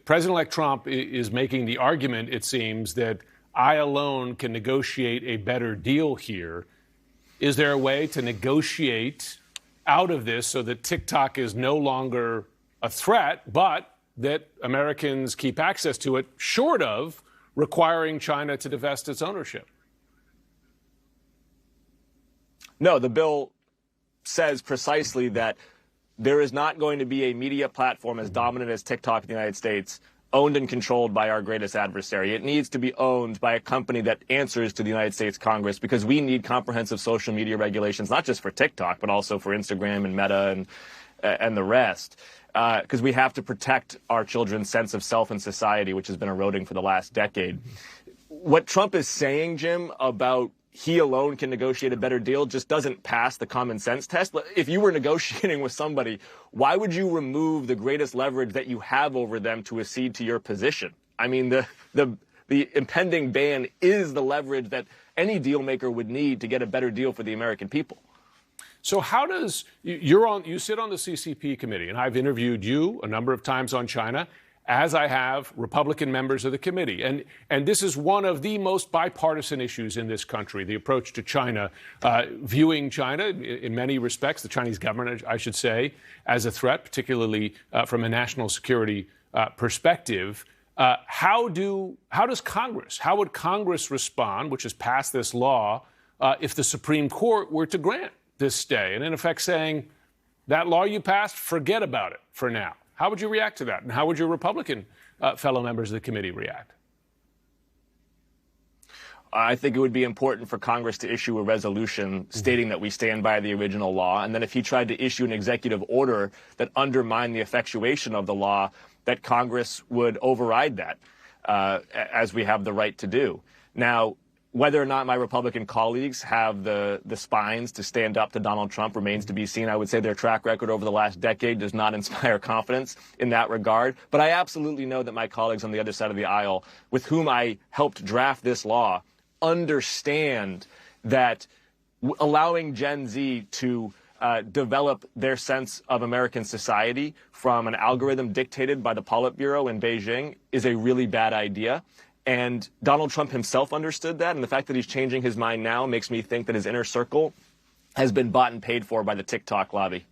President-elect Trump is making the argument, it seems, that I alone can negotiate a better deal here. Is there a way to negotiate out of this so that TikTok is no longer a threat, but that Americans keep access to it, short of requiring China to divest its ownership? No, the bill says precisely that there is not going to be a media platform as dominant as TikTok in the United States, owned and controlled by our greatest adversary. It needs to be owned by a company that answers to the United States Congress, because we need comprehensive social media regulations, not just for TikTok, but also for Instagram and Meta and the rest, because we have to protect our children's sense of self and society, which has been eroding for the last decade. What Trump is saying, Jim, about he alone can negotiate a better deal just doesn't pass the common sense test. If you were negotiating with somebody, why would you remove the greatest leverage that you have over them to accede to your position? I mean, the impending ban is the leverage that any deal maker would need to get a better deal for the American people. So how does you sit on the CCP committee, and I've interviewed you a number of times on China, as I have Republican members of the committee. And this is one of the most bipartisan issues in this country, the approach to China, viewing China in many respects, the Chinese government, I should say, as a threat, particularly from a national security perspective. How would Congress respond, which has passed this law, if the Supreme Court were to grant this stay? And in effect saying, that law you passed, forget about it for now. How would you react to that? And how would your Republican fellow members of the committee react? I think it would be important for Congress to issue a resolution stating that we stand by the original law. And then if he tried to issue an executive order that undermined the effectuation of the law, that Congress would override that, as we have the right to do. Now, whether or not my Republican colleagues have the spines to stand up to Donald Trump remains to be seen. I would say their track record over the last decade does not inspire confidence in that regard. But I absolutely know that my colleagues on the other side of the aisle, with whom I helped draft this law, understand that allowing Gen Z to develop their sense of American society from an algorithm dictated by the Politburo in Beijing is a really bad idea. And Donald Trump himself understood that, and the fact that he's changing his mind now makes me think that his inner circle has been bought and paid for by the TikTok lobby.